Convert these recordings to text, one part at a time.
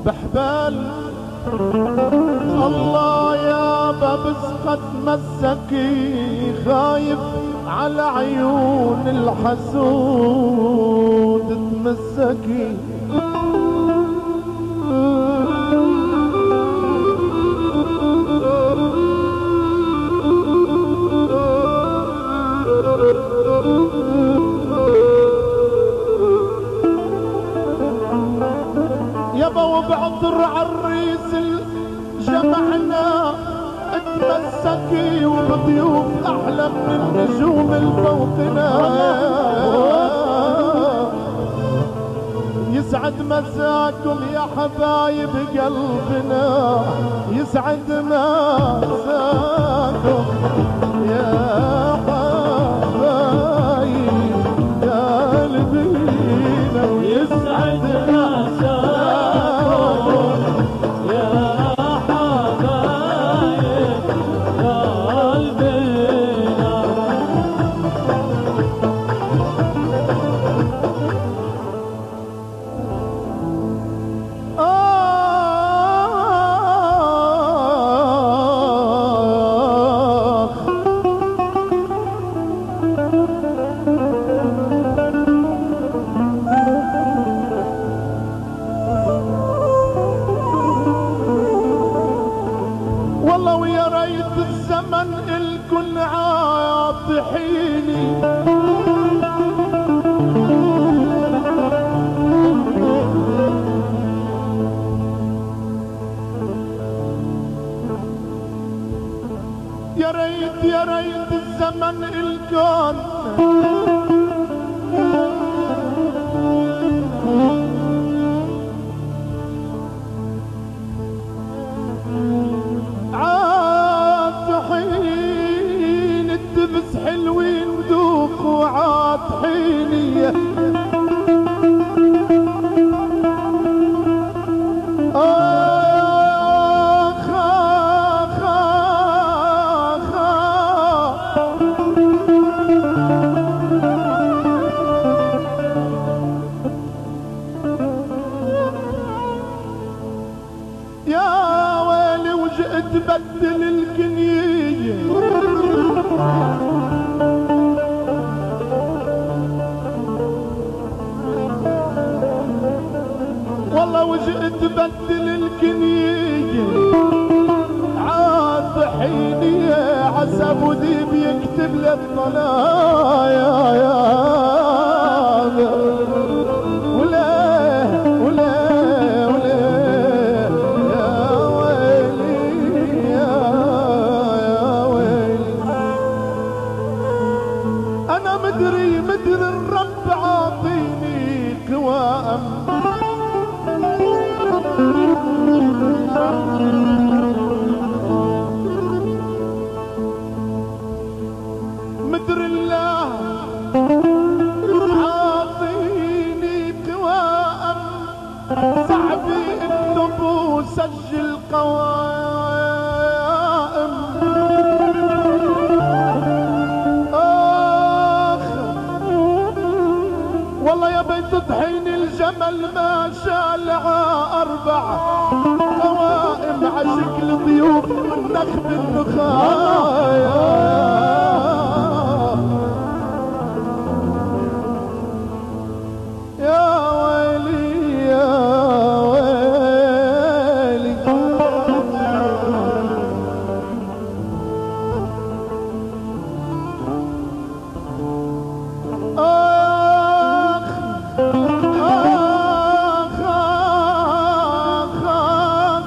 بحبال الله يابا بس قد مسكي خايف على عيون الحسود تمسكي يابا وبعطر عالريس جمعنا اتمسكي وبضيوف احلى من النجوم الفوقنا يسعد مساكم يا حبايب قلبنا يسعد مساكم يا حبايب قلبنا ويسعد مساكم يا حبايب قلبنا. والله ويا ريت الزمن الكل عاطحيني يا ريت يا ريت الزمن الكون عاطحين الدبس حلوين ذوق وعاطحيني آخ آخ آخ يا ويلي وجئت بدل الكنية والله وجئت بدل الكنية عاطحيني عسى وديب يكتب لي الطلايا يا وليه وليه وليه يا ويلي يا ويلي انا مدري الرب عاطيني قوام مدري الله عاطيني قوام صعبي اكتب وسجل قوائم اخ والله يا بيت طحين الجمل ما شالها 4 قوائم عشكل ضيوف من نخب النخايا يا ويلي يا ويلي آخ آخ آخ آخ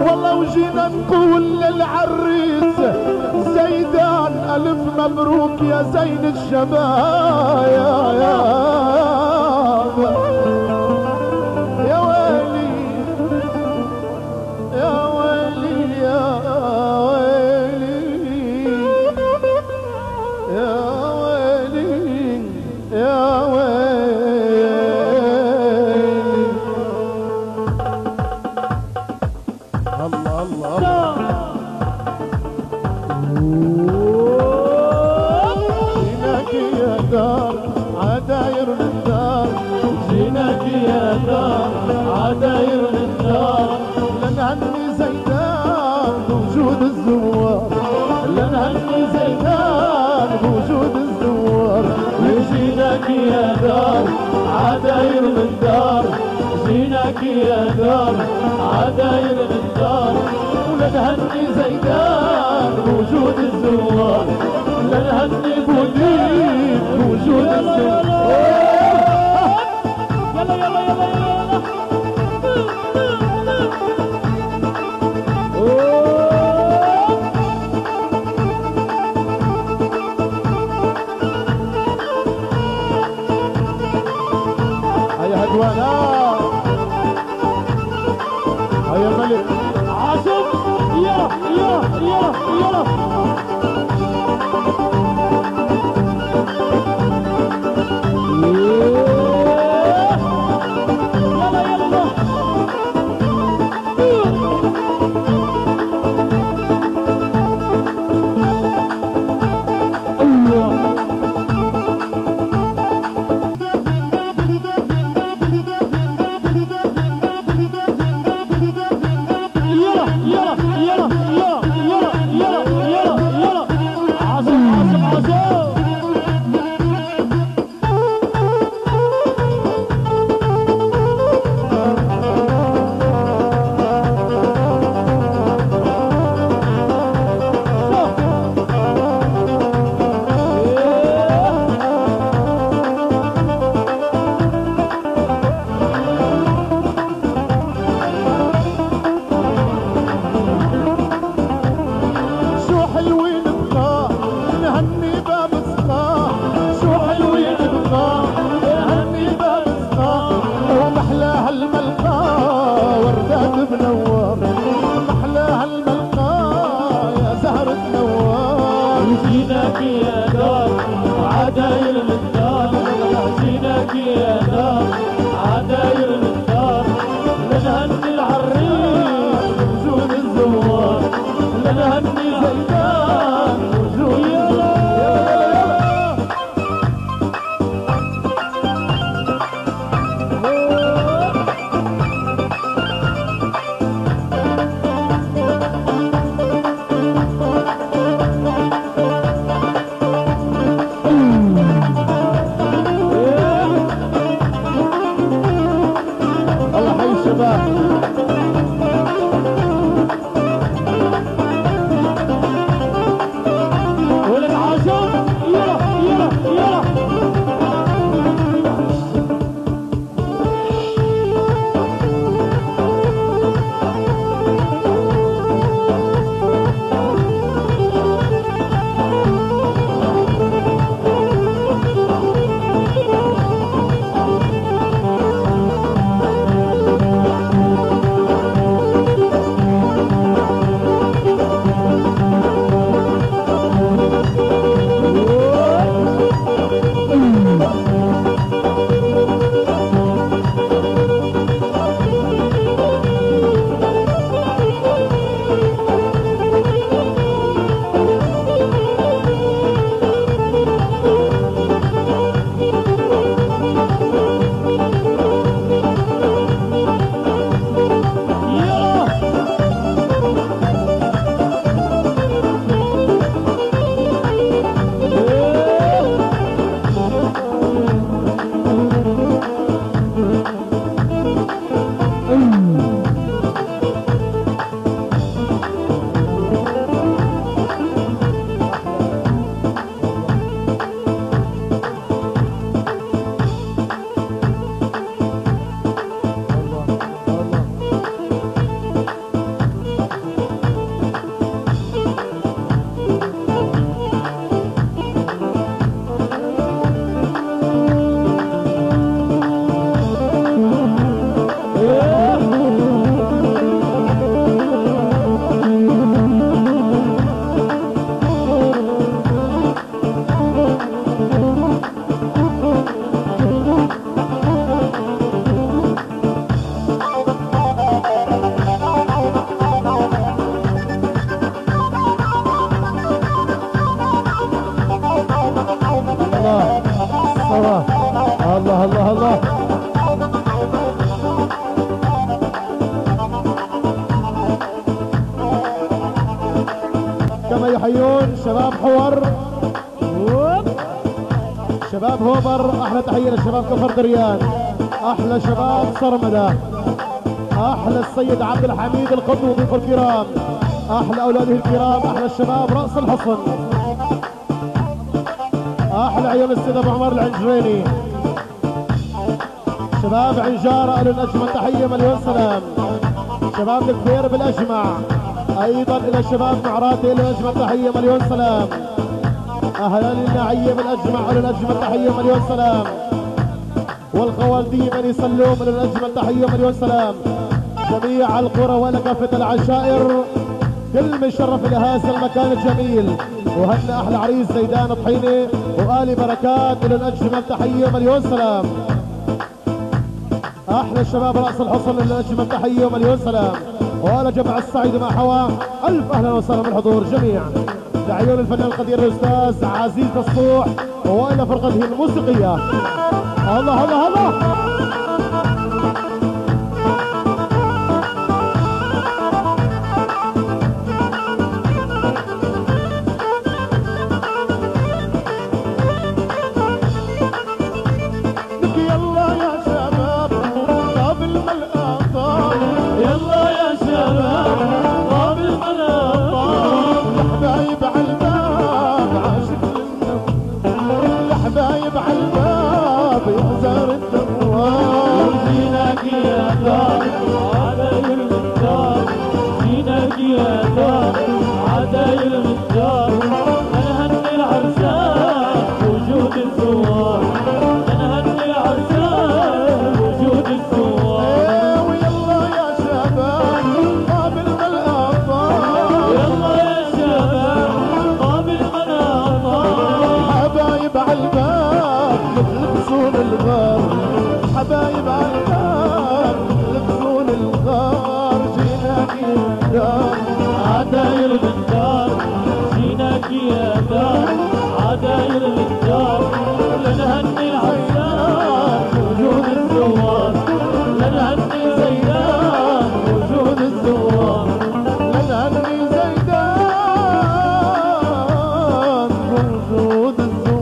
والله وجينا نقول للعريس زيدان ألف مبروك يا زين الشبايا يا ويلي يا ويلي يا ويلي يا ويلي يا ويلي الله الله هناك يا دار عدا بوجود الزوار. جيناك يا دار عداير من دار، جيناك يا دار عداير من دار، ولا نهني زيدان بوجود الزوار، لا نهني بوديك بوجود الزوار. يلا يلا يلا يلا هيا هدوانا هيا ملك عاصم. يلا يلا يلا يلا الله الله الله. كما يحيون شباب حور. شباب هوبر احلى تحيه للشباب كفر دريان، احلى شباب صرمده، احلى السيد عبد الحميد القطب وضيوفه الكرام، احلى اولاده الكرام، احلى الشباب راس الحصن، احلى عيون السيد ابو عمر العنجريني، شباب عنجاره له اجمل تحيه مليون سلام، شباب الكبير بالاجمع ايضا الى شباب معراتي له اجمل تحيه مليون سلام، اهلا النعيه بالاجمع له اجمل تحيه مليون سلام، والخوالديه بني سلوم له اجمل تحيه مليون سلام، جميع القرى ولكافه العشائر كل مشرف لهذا المكان الجميل، وهنا احلى عريس زيدان طحيني وآل بركات له اجمل تحيه مليون سلام، احلى الشباب راس الحصن له اجمل تحيه ومليون سلام، وآل جمع السعيد ما حوى الف اهلا وسهلا بالحضور جميعا، لعيون الفنان القدير الاستاذ عزيز الصوح والى فرقته الموسيقيه. الله الله الله حبايب عالباب لبسون الغار جيناك يا دار عداير الدار جيناك يا دار عداير الدار لنهني العزام وجود الزوار لنهني زيدان وجود الزوار لنهني زيدان وجود الزوار.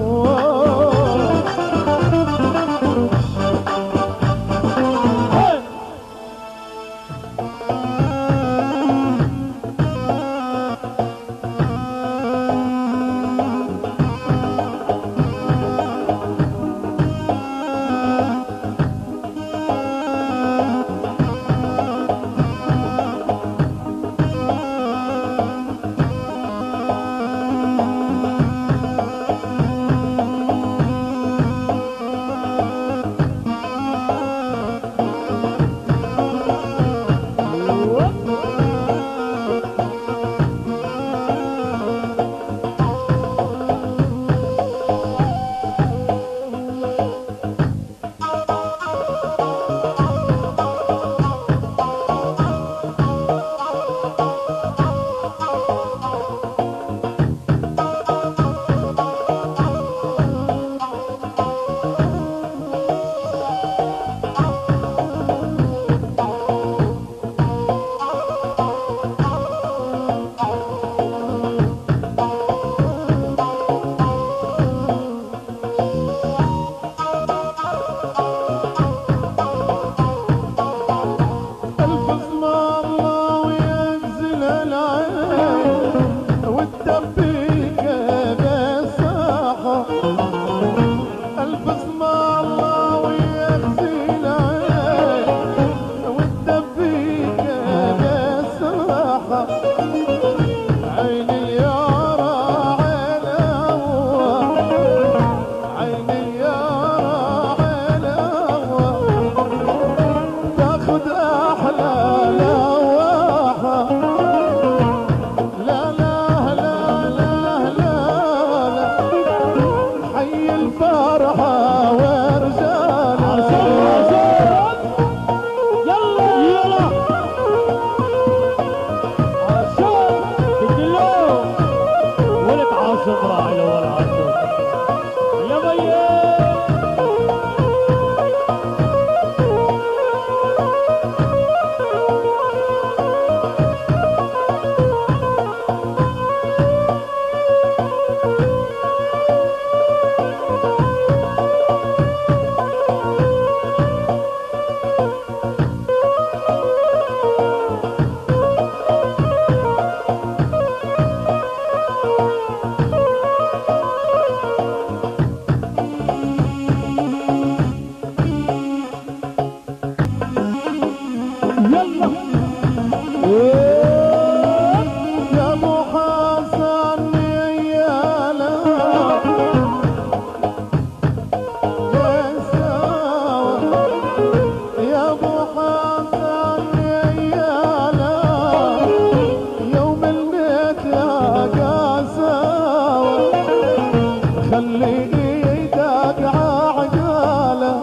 خلي ايدك عقاله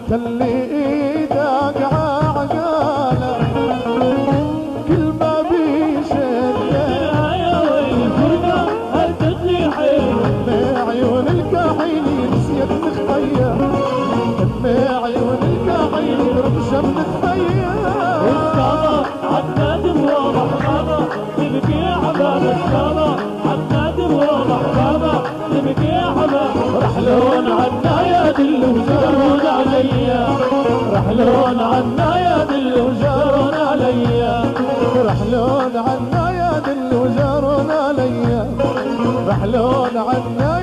خلي ايدك عقاله كل ما بيشدك عيون الكحيل نسيت نخير عيون الكحيل رمشة بنتخير السما عالنادم واضح بابا تبكي عباب السما عالنادم واضح بابا تبكي عباب رحلون عنا يا دل وجارون عليا رحلون عنا يا دل وجارون عليا رحلون عنا يا دل وجارون عليا رحلون عنا